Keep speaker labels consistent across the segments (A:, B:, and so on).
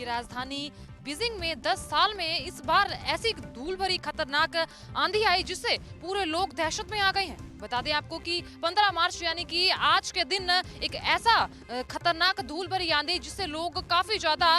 A: की राजधानी बीजिंग में 10 साल में इस बार ऐसी धूल भरी खतरनाक आंधी आई जिससे पूरे लोग दहशत में आ गए हैं। बता दें आपको कि 15 मार्च यानी कि आज के दिन एक ऐसा खतरनाक धूल भरी आंधी जिससे लोग काफी ज्यादा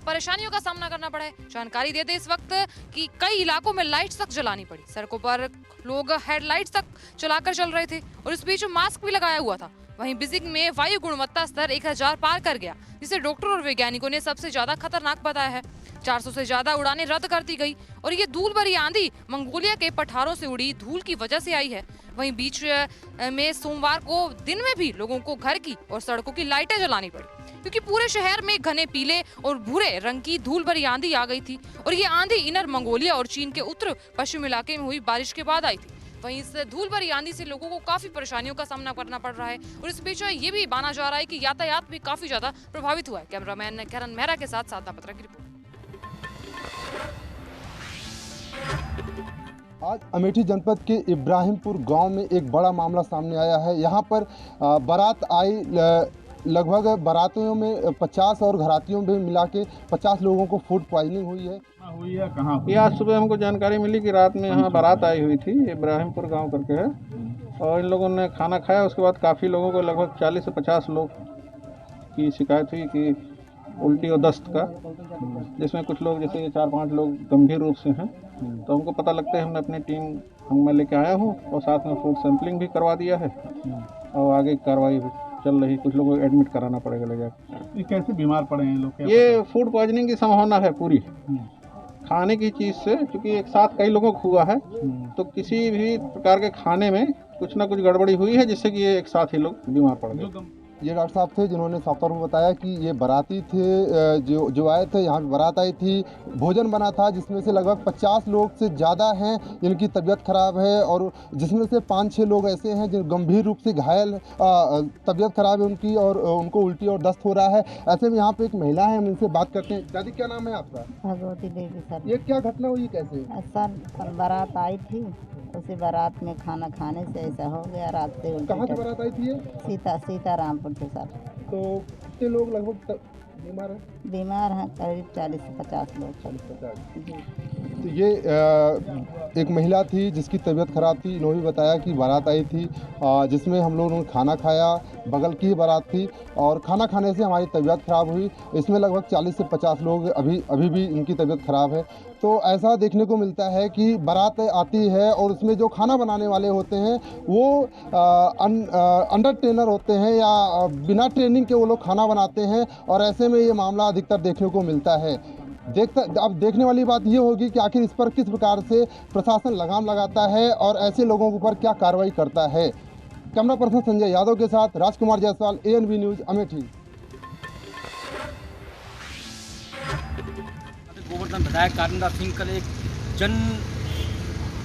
A: परेशानियों का सामना करना पड़ा है। जानकारी दे दें इस वक्त कि कई इलाकों में लाइट्स तक जलानी पड़ी, सड़कों पर लोग हेडलाइट्स तक चलाकर चल रहे थे और इस बीच मास्क भी लगाया हुआ था। वहीं बीजिंग में वायु गुणवत्ता स्तर 1000 पार कर गया, जिसे डॉक्टरों और वैज्ञानिकों ने सबसे ज्यादा खतरनाक बताया है। 400 से ज्यादा उड़ानें रद्द कर दी गई और ये धूल भरी आंधी मंगोलिया के पठारों से उड़ी धूल की वजह से आई है। वहीं बीच में सोमवार को दिन में भी लोगों को घर की और सड़कों की लाइटें जलानी पड़ी क्योंकि पूरे शहर में घने पीले और भूरे रंग की धूल भरी आंधी आ गई थी और ये आंधी इनर मंगोलिया और चीन के उत्तर पश्चिम इलाके में हुई बारिश के बाद आई थी। वहीं इस धूल भरी आंधी से लोगों को काफी परेशानियों का सामना करना पड़ रहा है और इस बीच ये भी माना जा रहा है कि यातायात भी काफी ज्यादा प्रभावित हुआ है। कैमरामैन करण मेहरा के साथ साधना पत्रा की रिपोर्ट।
B: आज अमेठी जनपद के इब्राहिमपुर गांव में एक बड़ा मामला सामने आया है। यहां पर बारात आई, लगभग बारातियों में 50 और घरातियों में मिला के 50 लोगों को फूड पॉइजनिंग हुई है।
C: कहाँ हुई? आज सुबह हमको जानकारी मिली कि रात में यहाँ बारात आई हुई थी, इब्राहिमपुर गांव करके है, और इन लोगों ने खाना खाया। उसके बाद काफ़ी लोगों को, लगभग 40 से 50 लोग की शिकायत हुई कि उल्टी और दस्त का, जिसमें कुछ लोग जैसे 4-5 लोग गंभीर रूप से हैं। तो हमको पता लगता है, हमने अपनी टीम मैं लेके आया हूँ और साथ में फूड सैंपलिंग भी करवा दिया है और आगे कार्रवाई चल रही। कुछ लोगों को एडमिट कराना पड़ेगा ले जाकर।
D: ये कैसे बीमार पड़े हैं लोग?
C: ये फूड पॉइजनिंग की संभावना है पूरी, खाने की चीज़ से, क्योंकि एक साथ कई लोगों को हुआ है। तो किसी भी प्रकार के खाने में कुछ ना कुछ गड़बड़ी हुई है जिससे कि ये एक साथ ही लोग बीमार पड़ गए।
B: ये डॉक्टर साहब थे जिन्होंने साफ तौर पर बताया कि ये बाराती थे जो आए थे, यहाँ बारात आई थी, भोजन बना था जिसमें से लगभग 50 लोग से ज़्यादा हैं जिनकी तबीयत खराब है और जिसमें से 5-6 लोग ऐसे हैं जो गंभीर रूप से घायल, तबीयत खराब है उनकी और उनको उल्टी और दस्त हो रहा है। ऐसे में यहाँ पे एक महिला है, हम इनसे बात करते हैं। दादी क्या नाम है आपका?
E: भगवती देवी सर।
B: ये क्या घटना हुई, कैसे?
E: सर बारात आई थी, उसी बारात में खाना खाने से ऐसा हो गया। रात से
B: कहाँ से बारात आई थी ये?
E: सीतारामपुर से सर।
B: तो कितने लोग लगभग
E: बीमार हैं? करीब 40 से 50 लोग।
B: 40-50
E: जी।
B: तो ये एक महिला थी जिसकी तबीयत ख़राब थी। इन्होंने बताया कि बारात आई थी जिसमें हम लोगों ने खाना खाया, बगल की बारात थी और खाना खाने से हमारी तबीयत ख़राब हुई। इसमें लगभग 40 से 50 लोग अभी भी इनकी तबीयत ख़राब है। तो ऐसा देखने को मिलता है कि बारात आती है और उसमें जो खाना बनाने वाले होते हैं वो अंडर ट्रेनर होते हैं या बिना ट्रेनिंग के वो लोग खाना बनाते हैं और ऐसे में ये मामला अधिकतर देखने को मिलता है। अब देखने वाली बात ये होगी कि आखिर इस पर किस प्रकार से प्रशासन लगाम लगाता है और ऐसे लोगों के ऊपर क्या कार्रवाई करता है। कैमरा पर्सन संजय यादव के साथ राजकुमार जायसवाल, ANB न्यूज़, अमेठी।
F: गोवर्धन विधायक कारिंदा सिंह कल एक जन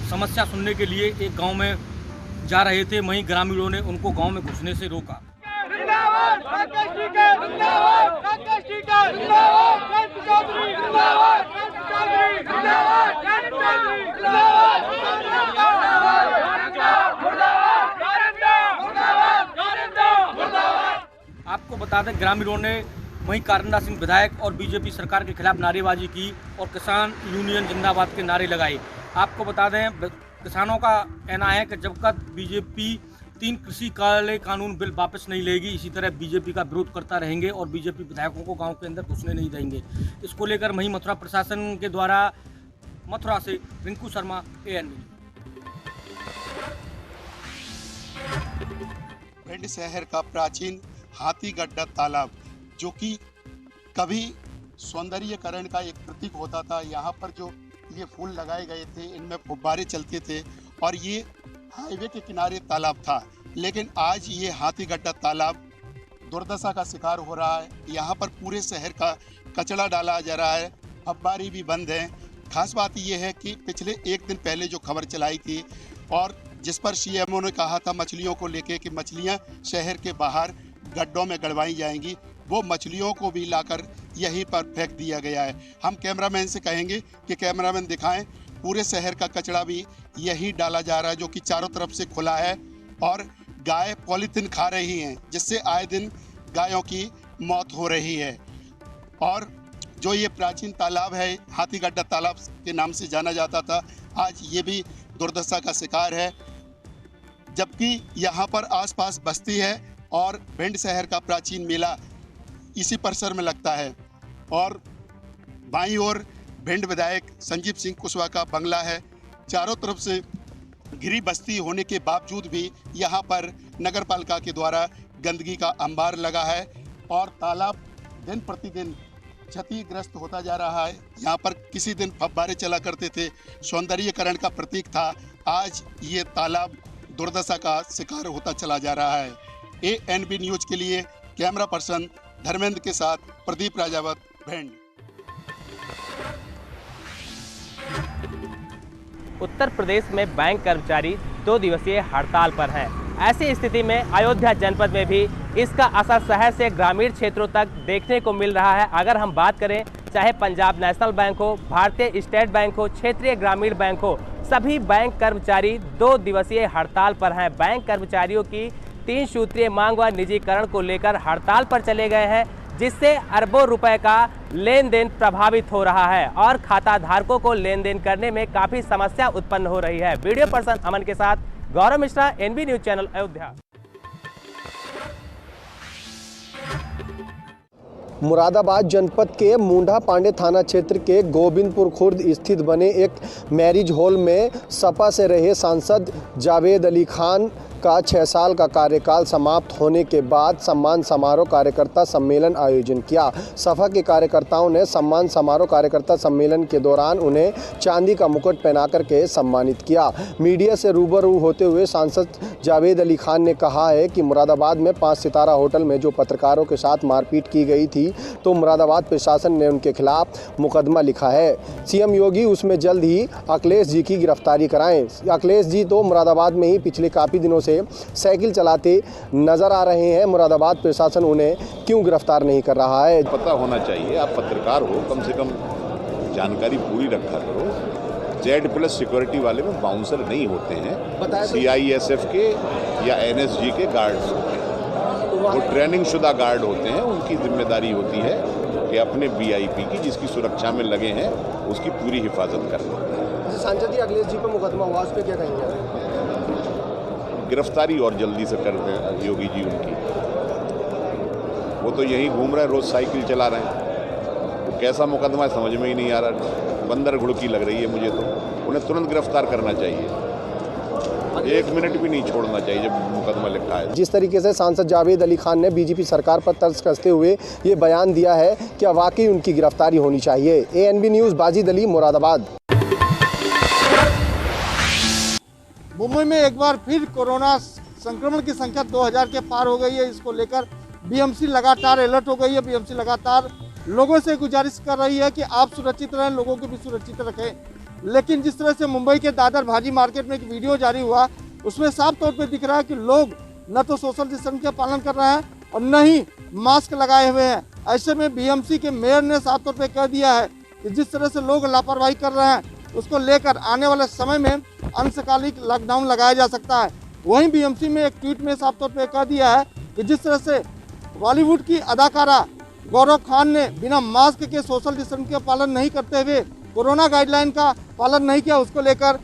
F: समस्या सुनने के लिए एक गांव में जा रहे थे। वहीं ग्रामीणों ने उनको गांव में घुसने से रोका। आपको बता दें, ग्रामीणों ने वहीं कारिंदा सिंह विधायक और बीजेपी सरकार के खिलाफ नारेबाजी की और किसान यूनियन जिंदाबाद के नारे लगाए। आपको बता दें, किसानों का कहना है कि जब तक बीजेपी 3 कृषि कानून बिल वापस नहीं लेगी, इसी तरह बीजेपी का विरोध करता रहेंगे और बीजेपी विधायकों को गांव के अंदर घुसने नहीं देंगे। इसको लेकर वहीं मथुरा प्रशासन के द्वारा, मथुरा से रिंकू शर्मा, ANB।
G: भिंड शहर का प्राचीन हाथीगड्ढा तालाब, जो कि कभी सौंदर्यीकरण का एक प्रतीक होता था। यहाँ पर जो ये फूल लगाए गए थे, इनमें फुब्बारे चलते थे और ये हाईवे के किनारे तालाब था। लेकिन आज ये हाथीगड्ढा तालाब दुर्दशा का शिकार हो रहा है। यहाँ पर पूरे शहर का कचरा डाला जा रहा है, फब्बारे भी बंद हैं। खास बात ये है कि पिछले एक दिन पहले जो खबर चलाई थी और जिस पर CMO ने कहा था मछलियों को लेके कि मछलियाँ शहर के बाहर गड्ढों में गड़वाई जाएंगी, वो मछलियों को भी लाकर यहीं पर फेंक दिया गया है। हम कैमरामैन से कहेंगे कि कैमरामैन दिखाएं, पूरे शहर का कचरा भी यही डाला जा रहा है जो कि चारों तरफ से खुला है और गाय पॉलीथीन खा रही हैं, जिससे आए दिन गायों की मौत हो रही है। और जो ये प्राचीन तालाब है, हाथीगड्ढा तालाब के नाम से जाना जाता था, आज ये भी दुर्दशा का शिकार है। जबकि यहाँ पर आसपास बस्ती है और भिंड शहर का प्राचीन मेला इसी परिसर में लगता है। और बाईं ओर भिंड विधायक संजीव सिंह कुशवाहा का बंगला है। चारों तरफ से घिरी बस्ती होने के बावजूद भी यहाँ पर नगर पालिका के द्वारा गंदगी का अंबार लगा है और तालाब दिन प्रतिदिन क्षतिग्रस्त होता जा रहा है। यहाँ पर किसी दिन फव्वारे चला करते थे, सौंदर्यीकरण का प्रतीक था, आज ये तालाब दुर्दशा का शिकार होता चला जा रहा है। ANB न्यूज के लिए कैमरा पर्सन धर्मेंद्र के साथ प्रदीप राजावत, भिंड।
D: उत्तर प्रदेश में बैंक कर्मचारी 2 दिवसीय हड़ताल पर हैं। ऐसी स्थिति में अयोध्या जनपद में भी इसका असर शहर से ग्रामीण क्षेत्रों तक देखने को मिल रहा है। अगर हम बात करें, चाहे पंजाब नेशनल बैंक हो, भारतीय स्टेट बैंक हो, क्षेत्रीय ग्रामीण बैंक हो, सभी बैंक कर्मचारी 2 दिवसीय हड़ताल पर हैं। बैंक कर्मचारियों की 3 सूत्रीय मांग व निजीकरण को लेकर हड़ताल पर चले गए हैं, जिससे अरबों रुपए का लेन देन प्रभावित हो रहा है और खाता धारकों को लेन देन करने में काफ़ी समस्या उत्पन्न हो रही है। वीडियो पर्सन अमन के साथ Gaurav Mishra, NB news channel, Ayodhya.
H: Moradabad जनपद के मुंडा पांडे थाना क्षेत्र के गोविंदपुर खुर्द स्थित बने एक मैरिज हॉल में सपा से रहे सांसद जावेद अली खान का 6 साल का कार्यकाल समाप्त होने के बाद सम्मान समारोह कार्यकर्ता सम्मेलन आयोजन किया। सपा के कार्यकर्ताओं ने सम्मान समारोह कार्यकर्ता सम्मेलन के दौरान उन्हें चांदी का मुकुट पहनाकर के सम्मानित किया। मीडिया से रूबरू होते हुए सांसद जावेद अली खान ने कहा है कि मुरादाबाद में 5 सितारा होटल में जो पत्रकारों के साथ मारपीट की गई थी, तो मुरादाबाद प्रशासन ने उनके खिलाफ मुकदमा लिखा है। सीएम योगी उसमें जल्द ही अखिलेश जी की गिरफ्तारी कराएं। अखिलेश जी तो मुरादाबाद में ही पिछले काफ़ी दिनों से साइकिल चलाते नजर आ रहे हैं। मुरादाबाद प्रशासन उन्हें क्यों गिरफ्तार नहीं कर रहा है?
I: पता होना चाहिए, आप पत्रकार हो, कम से कम जानकारी पूरी रखा करो। Z+ सिक्योरिटी वाले में बाउंसर नहीं होते हैं, CISF के या NSG के गार्ड्स होते हैं। वो ट्रेनिंग शुदा गार्ड होते हैं, उनकी जिम्मेदारी होती है कि अपने VIP की जिसकी सुरक्षा में लगे हैं उसकी पूरी हिफाजत करना।
H: सांसद जी अखिलेश जी पर मुकदमा हुआ, उस पर क्या कहेंगे?
I: गिरफ्तारी और जल्दी से कर दें योगी जी उनकी। वो तो यहीं घूम रहे हैं, रोज साइकिल चला रहे हैं। वो कैसा मुकदमा है समझ में ही नहीं आ रहा। बंदर घुड़की लग रही है मुझे तो। उन्हें तुरंत गिरफ्तार करना चाहिए, 1 मिनट भी नहीं छोड़ना चाहिए जब मुकदमा लिखा है।
H: जिस तरीके से सांसद जावेद अली खान ने बीजेपी सरकार पर तर्ज कसते हुए ये बयान दिया है कि वाकई उनकी गिरफ्तारी होनी चाहिए। ANB news, Bajid Ali, Moradabad.
C: मुंबई में एक बार फिर कोरोना संक्रमण की संख्या 2000 के पार हो गई है। इसको लेकर BMC लगातार अलर्ट हो गई है। BMC लगातार लोगों से गुजारिश कर रही है कि आप सुरक्षित रहें, लोगों को भी सुरक्षित रखें। लेकिन जिस तरह से मुंबई के दादर भाजी मार्केट में एक वीडियो जारी हुआ, उसमें साफ तौर पे दिख रहा है कि लोग न तो सोशल डिस्टेंस का पालन कर रहे हैं और न ही मास्क लगाए हुए हैं। ऐसे में BMC के मेयर ने साफ तौर पे कह दिया है कि जिस तरह से लोग लापरवाही कर रहे हैं, उसको लेकर आने वाले समय में अंशकालिक लॉकडाउन लगाया जा सकता है। वहीं BMC में एक ट्वीट में साफ तौर पे कह दिया है कि जिस तरह से बॉलीवुड की अदाकारा गौरव खान ने बिना मास्क के सोशल डिस्टेंस का पालन नहीं करते हुए कोरोना गाइडलाइन का पालन नहीं किया, उसको लेकर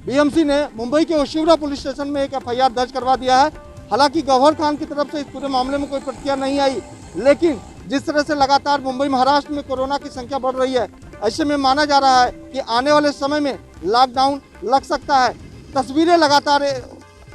C: BMC ने मुंबई के ओशिवरा पुलिस स्टेशन में एक FIR दर्ज करवा दिया है। हालांकि गौहर खान की तरफ से इस पूरे मामले में कोई प्रतिक्रिया नहीं आई, लेकिन जिस तरह से लगातार मुंबई महाराष्ट्र में कोरोना की संख्या बढ़ रही है, ऐसे में माना जा रहा है कि आने वाले समय में लॉकडाउन लग सकता है। तस्वीरें लगातार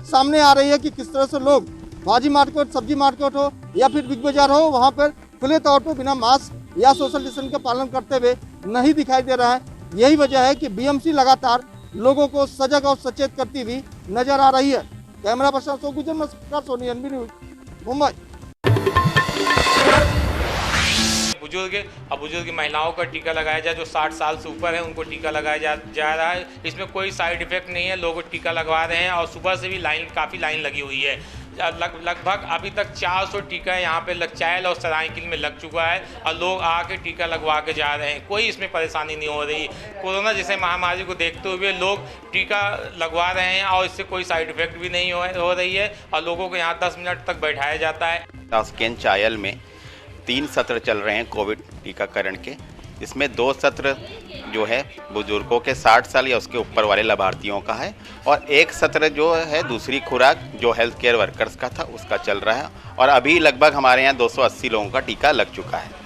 C: सामने आ रही है कि किस तरह से लोग भाजी मार्केट, सब्जी मार्केट हो या फिर बिग बाजार हो, वहाँ पर खुले तौर पर बिना मास्क या सोशल डिस्टेंस का पालन करते हुए नहीं दिखाई दे रहा है। यही वजह है कि BMC लगातार लोगों को सजग और सचेत करती हुई नजर आ रही है। कैमरा पर्सन अशोक गुजर, सोनी, NB न्यूज, मुंबई।
J: बुजुर्ग महिलाओं का टीका लगाया जाए, जो 60 साल से ऊपर है उनको टीका लगाया जा रहा है। इसमें कोई साइड इफेक्ट नहीं है, लोग टीका लगवा रहे हैं और सुबह से भी काफ़ी लाइन लगी हुई है। लगभग अभी तक 400 टीका यहाँ पे चायल और सरायकिल में लग चुका है और लोग आके टीका लगवा के जा रहे हैं। कोई इसमें परेशानी नहीं हो रही। कोरोना जैसे महामारी को देखते हुए लोग टीका लगवा रहे हैं और इससे कोई साइड इफेक्ट भी नहीं हो रही है और लोगों को यहाँ 10 मिनट तक बैठाया जाता है।
K: ताशकंद चायल में 3 सत्र चल रहे हैं कोविड टीकाकरण के। इसमें 2 सत्र जो है बुजुर्गों के 60 साल या उसके ऊपर वाले लाभार्थियों का है और 1 सत्र जो है दूसरी खुराक जो हेल्थ केयर वर्कर्स का था उसका चल रहा है और अभी लगभग हमारे यहाँ 280 लोगों का टीका लग चुका है।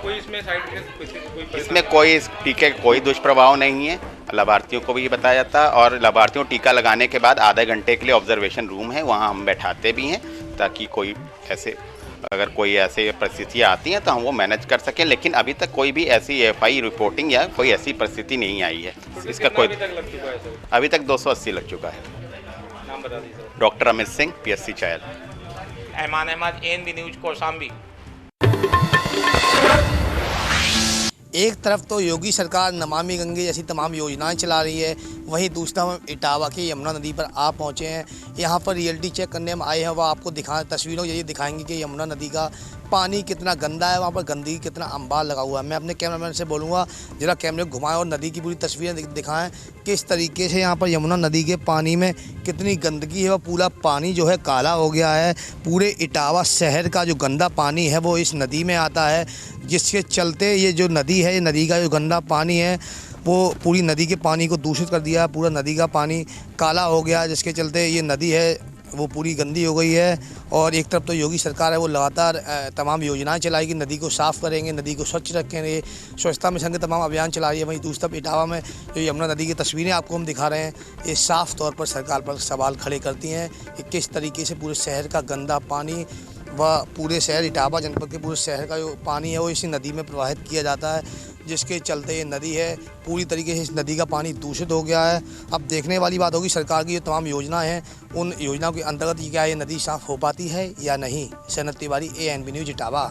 F: कोई इसमें साइड इफेक्ट,
K: इसमें कोई इस टीके का कोई दुष्प्रभाव नहीं है। लाभार्थियों को भी बताया जाता है और लाभार्थियों को टीका लगाने के बाद आधे घंटे के लिए ऑब्जर्वेशन रूम है, वहाँ हम बैठाते भी हैं ताकि कोई ऐसे अगर कोई ऐसे परिस्थितियाँ आती हैं तो हम वो मैनेज कर सकें। लेकिन अभी तक कोई भी ऐसी एफआई रिपोर्टिंग या कोई ऐसी परिस्थिति नहीं आई है। इसका कोई अभी तक 280 लग चुका है।
F: नाम बता दीजिए।
K: Doctor Amit Singh, PSC Chail.
J: Aiman Ahmad, ANB news Kaushambi.
L: एक तरफ तो योगी सरकार नमामि गंगे जैसी तमाम योजनाएं चला रही है, वहीं दूसरा हम इटावा की यमुना नदी पर आप पहुंचे हैं। यहाँ पर रियलिटी चेक करने हम आए हैं, वह आपको तस्वीरों ये दिखाएंगे कि यमुना नदी का पानी कितना गंदा है, वहाँ पर गंदगी कितना अंबार लगा हुआ है। मैं अपने कैमरामैन से बोलूँगा जरा कैमरे को घुमाएं और नदी की पूरी तस्वीरें दिखाएं किस तरीके से यहाँ पर यमुना नदी के पानी में कितनी गंदगी है। वह पूरा पानी जो है काला हो गया है। पूरे इटावा शहर का जो गंदा पानी है वो इस नदी में आता है, जिसके चलते ये जो नदी है, ये नदी का जो गंदा पानी है वो पूरी नदी के पानी को दूषित कर दिया। पूरा नदी का पानी काला हो गया, जिसके चलते ये नदी है वो पूरी गंदी हो गई है। और एक तरफ तो योगी सरकार है वो लगातार तमाम योजनाएं चलाएगी, नदी को साफ़ करेंगे, नदी को स्वच्छ रखेंगे, स्वच्छता मिशन के तमाम अभियान चला रही है। वहीं दूसरी तरफ इटावा में जो यमुना नदी की तस्वीरें आपको हम दिखा रहे हैं, ये साफ़ तौर पर सरकार पर सवाल खड़े करती हैं कि किस तरीके से पूरे शहर का गंदा पानी व पूरे शहर इटावा जनपद के पूरे शहर का जो पानी है वो इसी नदी में प्रवाहित किया जाता है, जिसके चलते ये नदी है पूरी तरीके से इस नदी का पानी दूषित हो गया है। अब देखने वाली बात होगी सरकार की जो तमाम योजनाएं हैं उन योजनाओं के अंतर्गत क्या ये नदी साफ़ हो पाती है या नहीं। Sanat Tiwari, ANB news Etawah.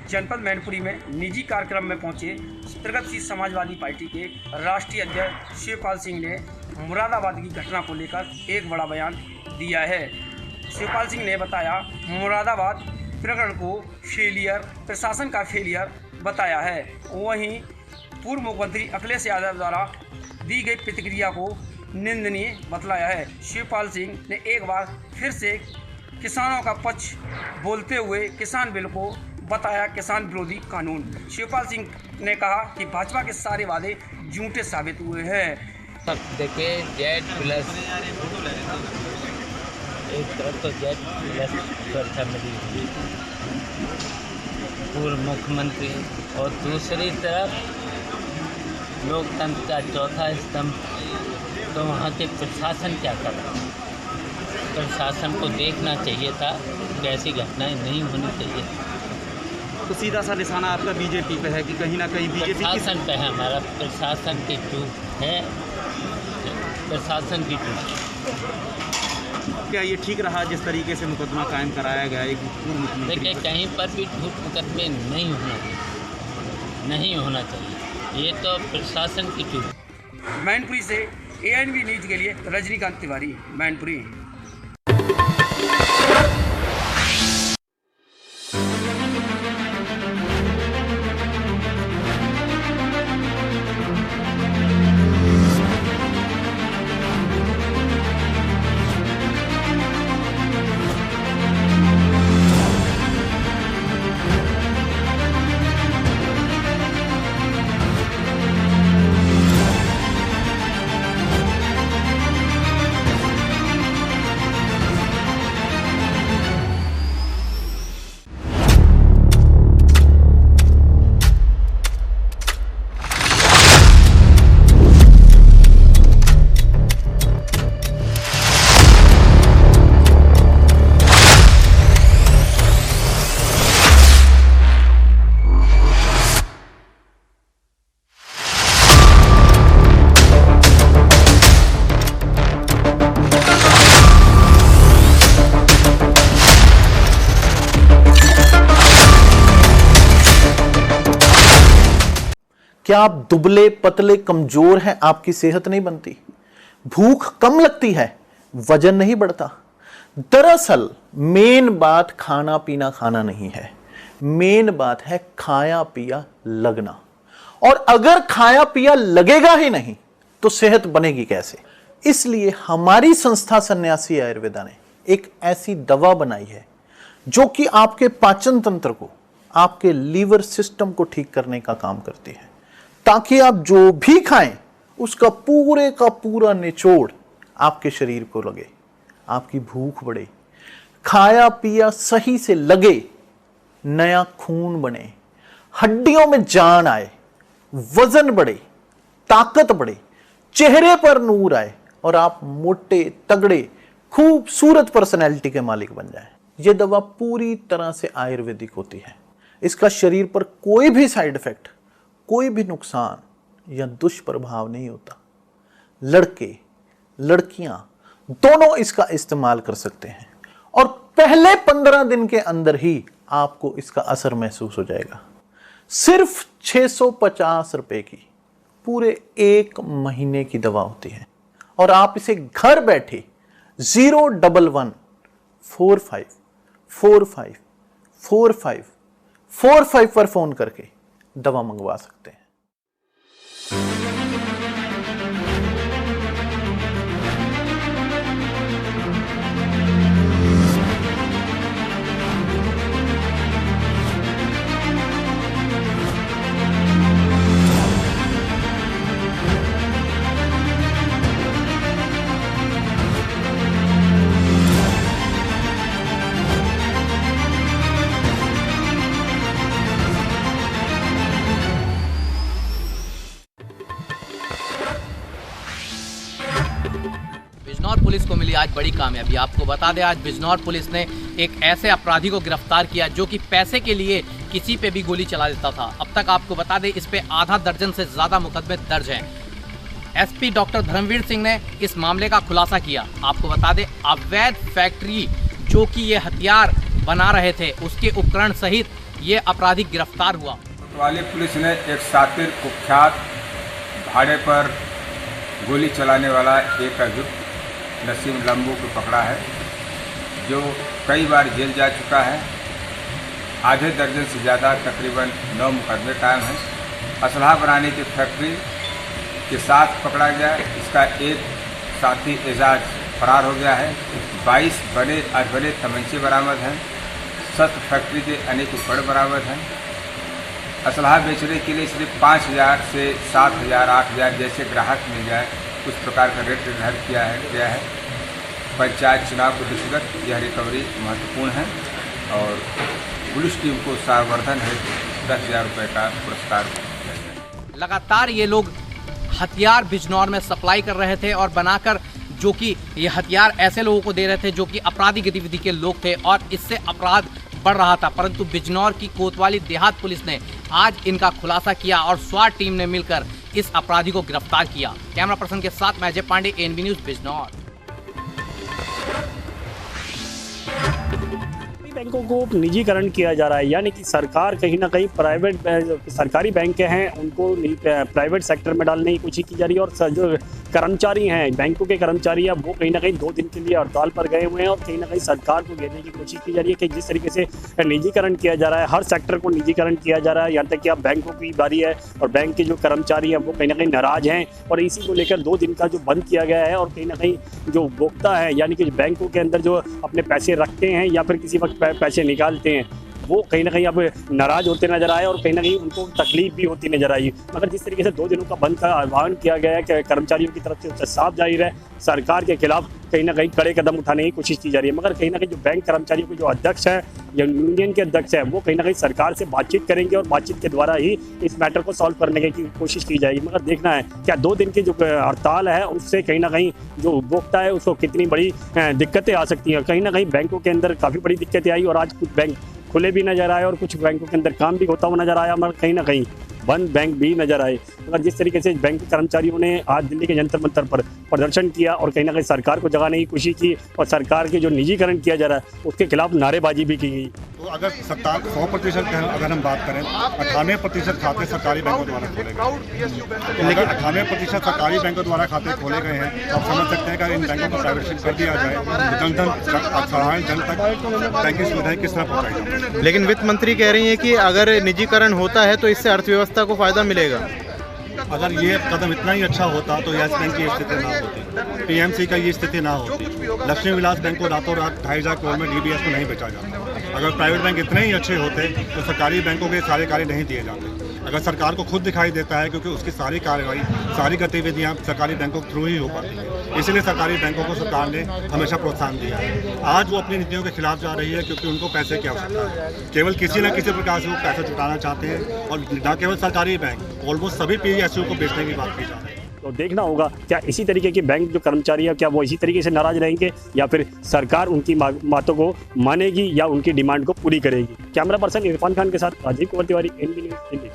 F: जनपद मैनपुरी में निजी कार्यक्रम में पहुंचे प्रगतिशील समाजवादी पार्टी के राष्ट्रीय अध्यक्ष शिवपाल सिंह ने मुरादाबाद की घटना को लेकर एक बड़ा बयान दिया है। शिवपाल सिंह ने बताया मुरादाबाद प्रकरण को प्रशासन का फेलियर बताया है। वहीं पूर्व मुख्यमंत्री अखिलेश यादव द्वारा दी गई प्रतिक्रिया को निंदनीय बतलाया है। शिवपाल सिंह ने एक बार फिर से किसानों का पक्ष बोलते हुए किसान बिल को बताया किसान विरोधी कानून। शिवपाल सिंह ने कहा कि भाजपा के सारे वादे झूठे साबित हुए हैं।
M: देखिए Z+ एक तरफ तो Z+ सुरक्षा मिली हुई पूर्व मुख्यमंत्री और दूसरी तरफ लोकतंत्र का चौथा स्तंभ, तो वहाँ के प्रशासन क्या कर रहा है? प्रशासन को देखना चाहिए था कि ऐसी घटनाएं नहीं होनी चाहिए।
F: तो सीधा सा निशाना आपका बीजेपी पे है कि कहीं ना कहीं बीजेपी
M: प्रशासन पे है, हमारा प्रशासन की चूक है, प्रशासन की चूक।
F: क्या ये ठीक रहा जिस तरीके से मुकदमा कायम कराया गया? एक पूर्व मुख्यमंत्री
M: देखिए कहीं पर भी झूठ मुकदमे नहीं होना चाहिए, ये तो प्रशासन की चूक।
F: मैनपुरी से ANB न्यूज के लिए रजनीकांत तिवारी, मैनपुरी।
N: क्या आप दुबले पतले कमजोर हैं? आपकी सेहत नहीं बनती, भूख कम लगती है, वजन नहीं बढ़ता। दरअसल मेन बात खाना पीना खाना नहीं है, मेन बात है खाया पिया लगना। और अगर खाया पिया लगेगा ही नहीं तो सेहत बनेगी कैसे? इसलिए हमारी संस्था सन्यासी आयुर्वेदा ने एक ऐसी दवा बनाई है जो कि आपके पाचन तंत्र को, आपके लीवर सिस्टम को ठीक करने का काम करती है, ताकि आप जो भी खाएं उसका पूरे का पूरा निचोड़ आपके शरीर को लगे, आपकी भूख बढ़े, खाया पिया सही से लगे, नया खून बने, हड्डियों में जान आए, वजन बढ़े, ताकत बढ़े, चेहरे पर नूर आए और आप मोटे तगड़े खूबसूरत पर्सनैलिटी के मालिक बन जाएं। यह दवा पूरी तरह से आयुर्वेदिक होती है। इसका शरीर पर कोई भी साइड इफेक्ट, कोई भी नुकसान या दुष्प्रभाव नहीं होता। लड़के लड़कियां दोनों इसका इस्तेमाल कर सकते हैं और पहले 15 दिन के अंदर ही आपको इसका असर महसूस हो जाएगा। सिर्फ 650 रुपए की पूरे 1 महीने की दवा होती है और आप इसे घर बैठे 01145454545 पर फोन करके दवा मंगवा सकते हैं।
O: बिजनौर पुलिस को मिली आज बड़ी कामयाबी। आपको बता दें, आज बिजनौर पुलिस ने एक ऐसे अपराधी को गिरफ्तार किया जो कि पैसे के लिए किसी पे भी गोली चला देता था। अब तक आपको बता दें, इस पे आधा दर्जन से ज्यादा मुकदमे दर्ज हैं। एसपी डॉक्टर धर्मवीर सिंह ने इस मामले का खुलासा किया। आपको बता दें, अवैध फैक्ट्री जो कि ये हथियार बना रहे थे, उसके उपकरण सहित ये अपराधी गिरफ्तार हुआ।
P: कोतवाली पुलिस ने एक शातिर कुख्यात भाड़े पर गोली चलाने वाला एक अभियुक्त नसीम लंबू को पकड़ा है, जो कई बार जेल जा चुका है। आधे दर्जन से ज़्यादा तकरीबन 9 मुकदमे कायम हैं। असलहा बनाने की फैक्ट्री के साथ पकड़ा गया। इसका एक साथी एजाज फरार हो गया है। 22 बड़े अधबड़े तमंचे बरामद हैं। शस्त्र फैक्ट्री के अनेक उपकरण बरामद हैं। असलहा बेचने के लिए सिर्फ 5000 से 7000 8000 जैसे ग्राहक मिल जाए उस प्रकार का रेट निर्धारित किया है। पंचायत चुनाव के दृष्टिगत यह रिकवरी महत्वपूर्ण है और पुलिस टीम को सावर्धन है 10,000 रुपये का पुरस्कार।
O: लगातार ये लोग हथियार बिजनौर में सप्लाई कर रहे थे और बनाकर, जो कि ये हथियार ऐसे लोगों को दे रहे थे जो कि अपराधी गतिविधि के लोग थे और इससे अपराध बढ़ रहा था। परंतु बिजनौर की कोतवाली देहात पुलिस ने आज इनका खुलासा किया और स्वाट टीम ने मिलकर इस अपराधी को गिरफ्तार किया। कैमरा पर्सन के साथ मैं अजय पांडे, एनबी न्यूज़ बिजनौर।
Q: बैंकों को निजीकरण किया जा रहा है, यानी कि सरकार कहीं ना कहीं प्राइवेट सरकारी बैंक हैं उनको प्राइवेट सेक्टर में डालने की कोशिश की जा रही है। और जो कर्मचारी हैं, बैंकों के कर्मचारी हैं, वो कहीं ना कहीं 2 दिन के लिए हड़ताल पर गए हुए हैं और कहीं ना कहीं सरकार को घेरने की कोशिश की जा रही है कि जिस तरीके से निजीकरण किया जा रहा है, हर सेक्टर को निजीकरण किया जा रहा है। यहाँ तक कि अब बैंकों की बारी है और बैंक के जो कर्मचारी हैं वो कहीं ना कहीं नाराज हैं और इसी को लेकर 2 दिन का जो बंद किया गया है। और कहीं ना कहीं जो उपभोक्ता है, यानी कि बैंकों के अंदर जो अपने पैसे रखते हैं या फिर किसी वक्त पैसे निकालते हैं, वो कहीं ना कहीं अब नाराज होते नजर आए और कहीं ना कहीं उनको तकलीफ भी होती नजर आई। मगर जिस तरीके से 2 दिनों का बंद का आह्वान किया गया है कि कर्मचारियों की तरफ से साफ जाहिर है सरकार के खिलाफ कहीं ना कहीं कड़े कदम उठाने की कोशिश की जा रही है। मगर कहीं ना कहीं जो बैंक कर्मचारियों के जो अध्यक्ष हैं या यूनियन के अध्यक्ष हैं, वो कहीं ना कहीं सरकार से बातचीत करेंगे और बातचीत के द्वारा ही इस मैटर को सॉल्व करने की कोशिश की जाएगी। मगर देखना है क्या 2 दिन की जो हड़ताल है उससे कहीं ना कहीं जो उपभोक्ता है उसको कितनी बड़ी दिक्कतें आ सकती हैं। कहीं ना कहीं बैंकों के अंदर काफ़ी बड़ी दिक्कतें आई और आज कुछ बैंक खुले भी नजर आए और कुछ बैंकों के अंदर काम भी होता हुआ नजर आया, मगर कहीं ना कहीं बंद बैंक भी नजर आए। मगर जिस तरीके से बैंक के कर्मचारियों ने आज दिल्ली के जंतर मंतर पर प्रदर्शन किया और कहीं ना कहीं सरकार को जगाने की कोशिश की और सरकार के जो निजीकरण किया जा रहा है उसके खिलाफ नारेबाजी भी की गई।
R: तो अगर 100% अगर हम बात करें, 98% खाते सरकारी बैंकों द्वारा खोले गए, लेकिन 98% सरकारी बैंकों द्वारा खाते खोले गए हैं तो आप समझ सकते हैं कि इन बैंकों को प्राइवेटाइजेशन कर दिया जाए तो साधारण जन तक बैंकिंग सुविधाएं किस तरह पहुँचाई।
S: लेकिन वित्त मंत्री कह रही है कि अगर निजीकरण होता है तो इससे अर्थव्यवस्था को फायदा मिलेगा।
R: अगर ये कदम इतना ही अच्छा होता तो यस बैंक की स्थिति ना होती, पीएमसी का ये स्थिति ना होती, लक्ष्मी विलास बैंक को रातों रात 2.5 करोड़ में डीबीएस को नहीं बेचा जाता। अगर प्राइवेट बैंक इतने ही अच्छे होते तो सरकारी बैंकों के सारे कार्य नहीं दिए जाते। अगर सरकार को खुद दिखाई देता है क्योंकि उसकी सारी कार्रवाई, सारी गतिविधियां सरकारी बैंकों के थ्रू ही हो पाती है, इसलिए सरकारी बैंकों को सरकार ने हमेशा प्रोत्साहन दिया है। आज वो अपनी नीतियों के खिलाफ जा रही है क्योंकि उनको पैसे की आवश्यकता है। केवल किसी न किसी प्रकार से वो पैसा जुटाना चाहते हैं और न केवल सरकारी बैंक, ऑलमोस्ट सभी PSU को बेचने की बात की जा रही है।
Q: तो देखना होगा क्या इसी तरीके के बैंक जो कर्मचारी है क्या वो इसी तरीके से नाराज रहेंगे या फिर सरकार उनकी बातों को मानेगी या उनकी डिमांड को पूरी करेगी। कैमरा पर्सन इरफान खान के साथ राजीव कुमार तिवारी, NB न्यूज़ दिल्ली।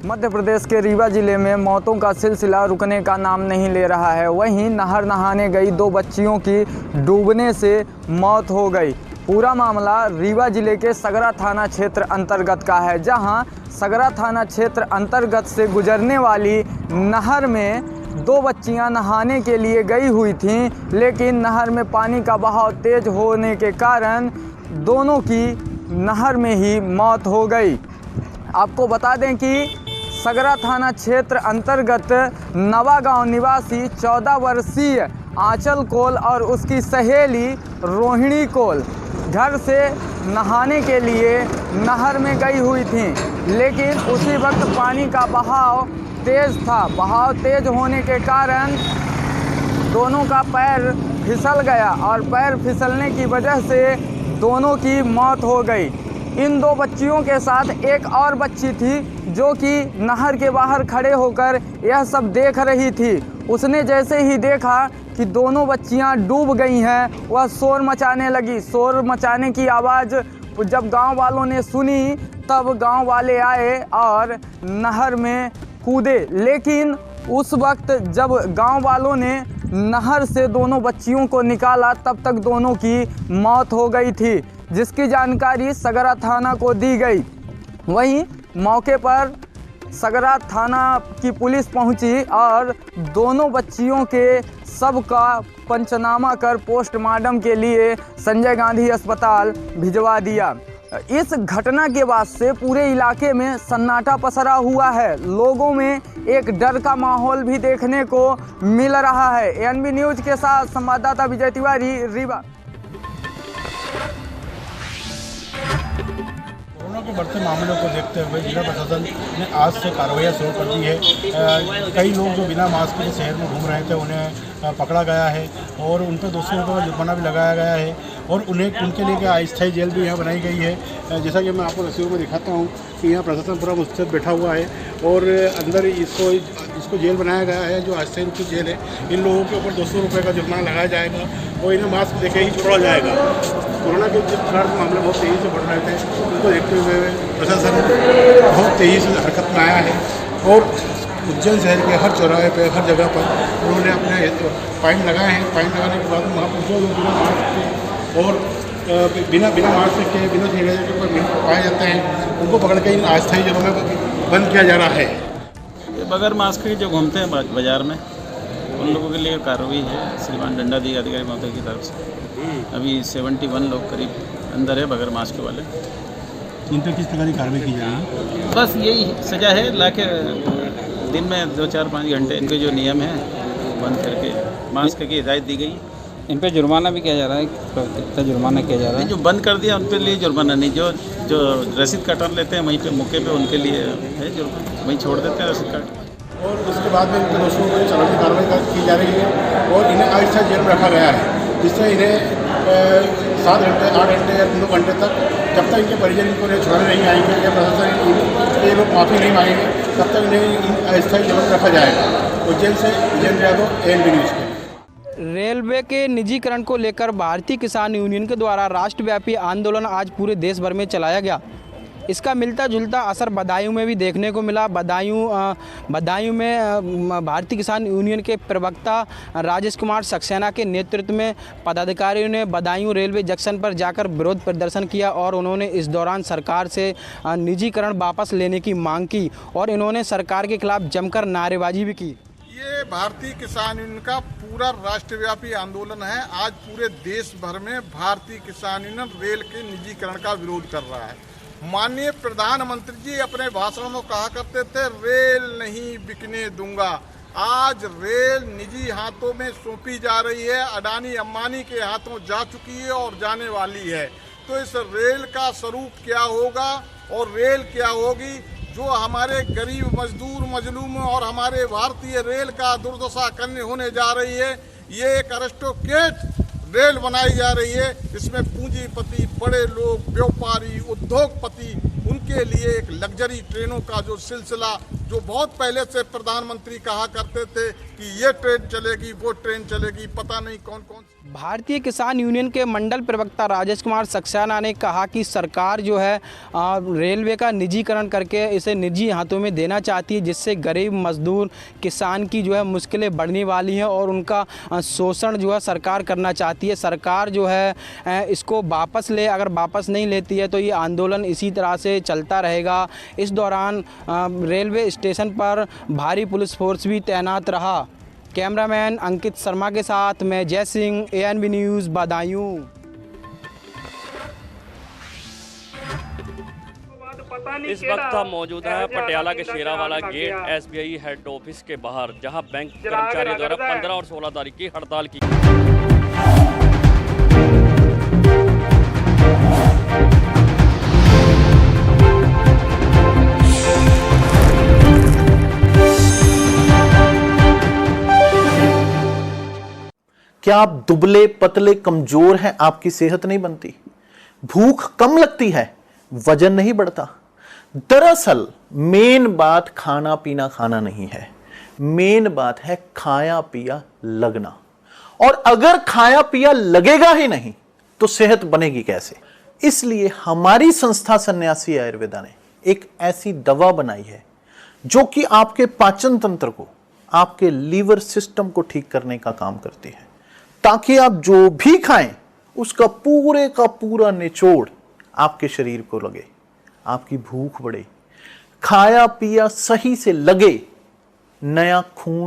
T: मध्य प्रदेश के रीवा जिले में मौतों का सिलसिला रुकने का नाम नहीं ले रहा है। वहीं नहर नहाने गई 2 बच्चियों की डूबने से मौत हो गई। पूरा मामला रीवा जिले के सगरा थाना क्षेत्र अंतर्गत का है, जहां सगरा थाना क्षेत्र अंतर्गत से गुजरने वाली नहर में 2 बच्चियां नहाने के लिए गई हुई थीं, लेकिन नहर में पानी का बहाव तेज होने के कारण दोनों की नहर में ही मौत हो गई। आपको बता दें कि सगरा थाना क्षेत्र अंतर्गत नवागांव निवासी 14 वर्षीय आंचल कोल और उसकी सहेली रोहिणी कोल घर से नहाने के लिए नहर में गई हुई थी, लेकिन उसी वक्त पानी का बहाव तेज़ था। बहाव तेज होने के कारण दोनों का पैर फिसल गया और पैर फिसलने की वजह से दोनों की मौत हो गई। इन 2 बच्चियों के साथ एक और बच्ची थी जो कि नहर के बाहर खड़े होकर यह सब देख रही थी। उसने जैसे ही देखा कि दोनों बच्चियां डूब गई हैं, वह शोर मचाने लगी। शोर मचाने की आवाज़ जब गांव वालों ने सुनी तब गांव वाले आए और नहर में कूदे, लेकिन उस वक्त जब गांव वालों ने नहर से दोनों बच्चियों को निकाला तब तक दोनों की मौत हो गई थी, जिसकी जानकारी सगरा थाना को दी गई। वहीं मौके पर सगरा थाना की पुलिस पहुंची और दोनों बच्चियों के शव का पंचनामा कर पोस्टमार्टम के लिए संजय गांधी अस्पताल भिजवा दिया। इस घटना के बाद से पूरे इलाके में सन्नाटा पसरा हुआ है। लोगों में एक डर का माहौल भी देखने को मिल रहा है। NB न्यूज़ के साथ संवाददाता विजय तिवारी, रीवा।
U: कोरोना के बढ़ते मामलों को देखते हुए जिला प्रशासन ने आज से कार्रवाई शुरू कर दी है। कई लोग जो बिना मास्क के शहर में घूम रहे थे उन्हें पकड़ा गया है और उन पर 200 रुपये का जुर्माना भी लगाया गया है और उनके लिए क्या अस्थायी जेल भी यहाँ बनाई गई है। जैसा कि मैं आपको तस्वीरों में दिखाता हूँ कि यहाँ प्रशासन पूरा मुस्तैद बैठा हुआ है और अंदर इसको जेल बनाया गया है जो अस्थायी रूप से जेल है। इन लोगों के ऊपर 200 रुपये का जुर्माना लगाया जाएगा और इन्हें मास्क देके ही छोड़ा जाएगा। कोरोना के जिस प्रकार के मामले बहुत तेज़ी से बढ़ रहे थे उनको देखते हुए प्रशासन बहुत तेज़ी से हरकत में आया है और उज्जैन शहर के हर चौराहे पे हर जगह पर उन्होंने अपने फाइन लगाए हैं। फाइन लगाने के बाद वहाँ पर जो लोग बिना मास्क के और बिना मास्क के बिना सैनिटाइजर के ऊपर पाए जाते हैं उनको पकड़ के इन अस्थायी जगहों में बंद किया जा रहा है।
V: बगैर मास्क के जो घूमते हैं बाजार में उन लोगों के लिए कार्रवाई है श्रीमान दंडाधिकारी महोदय की तरफ से। अभी 71 लोग करीब अंदर है बगैर मास्क वाले।
U: इन पर किस प्रकार की कार्रवाई की जाएगी?
V: बस यही सजा है, लाके दिन में 2-4-5 घंटे इनके जो नियम है बंद करके मास्क की हिदायत दी गई।
W: इन पे जुर्माना भी किया जा रहा है? कितना जुर्माना किया जा रहा है?
V: जो बंद कर दिया उन पे लिए जुर्माना नहीं, जो रसीद कटर लेते हैं वहीं पे मौके पे उनके लिए है जुर्माना, वहीं छोड़ देते हैं रसीद काट।
U: और उसके बाद में इनके दोस्तों को चलानी कार्रवाई की जा रही है और इन्हें अस्थायी जेल में रखा गया है, जिससे इन्हें 7 घंटे 8 घंटे या 2 घंटे तक जब तक इनके परिजन इनको छुड़ाने नहीं आएंगे या प्रशासन ये लोग माफ़ी नहीं मांगेंगे तब तक इन्हें अस्थायी जेल में रखा जाएगा। उज्जैन से विजय यादव, NB न्यूज़ के।
T: रेलवे के निजीकरण को लेकर भारतीय किसान यूनियन के द्वारा राष्ट्रव्यापी आंदोलन आज पूरे देश भर में चलाया गया। इसका मिलता जुलता असर बदायूं में भी देखने को मिला। बदायूं में भारतीय किसान यूनियन के प्रवक्ता राजेश कुमार सक्सेना के नेतृत्व में पदाधिकारियों ने बदायूं रेलवे जंक्शन पर जाकर विरोध प्रदर्शन किया और उन्होंने इस दौरान सरकार से निजीकरण वापस लेने की मांग की और इन्होंने सरकार के खिलाफ जमकर नारेबाजी भी की।
X: ये भारतीय किसान यूनियन का पूरा राष्ट्रव्यापी आंदोलन है। आज पूरे देश भर में भारतीय किसान यूनियन रेल के निजीकरण का विरोध कर रहा है। माननीय प्रधानमंत्री जी अपने भाषण में कहा करते थे रेल नहीं बिकने दूंगा। आज रेल निजी हाथों में सौंपी जा रही है, अडानी अंबानी के हाथों जा चुकी है और जाने वाली है। तो इस रेल का स्वरूप क्या होगा और रेल क्या होगी, जो हमारे गरीब मजदूर मजलूम और हमारे भारतीय रेल का दुर्दशा करने होने जा रही है। ये एक अरिस्टोक्रेट रेल बनाई जा रही है। इसमें पूंजीपति, बड़े लोग, व्यापारी, उद्योगपति, उनके लिए एक लग्जरी ट्रेनों का जो सिलसिला, जो बहुत पहले से प्रधानमंत्री कहा करते थे कि ये ट्रेन चलेगी, वो ट्रेन चलेगी, पता नहीं कौन कौन।
W: भारतीय किसान यूनियन के मंडल प्रवक्ता राजेश कुमार सक्सेना ने कहा कि सरकार जो है रेलवे का निजीकरण करके इसे निजी हाथों में देना चाहती है, जिससे गरीब मजदूर किसान की जो है मुश्किलें बढ़ने वाली हैं और उनका शोषण जो है सरकार करना चाहती है। सरकार जो है इसको वापस ले, अगर वापस नहीं लेती है तो ये आंदोलन इसी तरह से चलता रहेगा। इस दौरान रेलवे स्टेशन पर भारी पुलिस फोर्स भी तैनात रहा। कैमरामैन अंकित शर्मा के साथ मैं जय सिंह, ANB न्यूज़, बदायूं।
A: इस वक्त हम मौजूद हैं पटियाला के Sheranwala gate SBI head office के बाहर, जहां बैंक कर्मचारियों द्वारा 15 और 16 तारीख की हड़ताल की।
N: क्या आप दुबले पतले कमजोर हैं, आपकी सेहत नहीं बनती, भूख कम लगती है, वजन नहीं बढ़ता? दरअसल मेन बात खाना पीना खाना नहीं है, मेन बात है खाया पिया लगना। और अगर खाया पिया लगेगा ही नहीं तो सेहत बनेगी कैसे? इसलिए हमारी संस्था सन्यासी आयुर्वेदा ने एक ऐसी दवा बनाई है जो कि आपके पाचन तंत्र को, आपके लीवर सिस्टम को ठीक करने का काम करती है, ताकि आप जो भी खाएं उसका पूरे का पूरा निचोड़ आपके शरीर को लगे, आपकी भूख बढ़े, खाया पिया सही से लगे, नया खून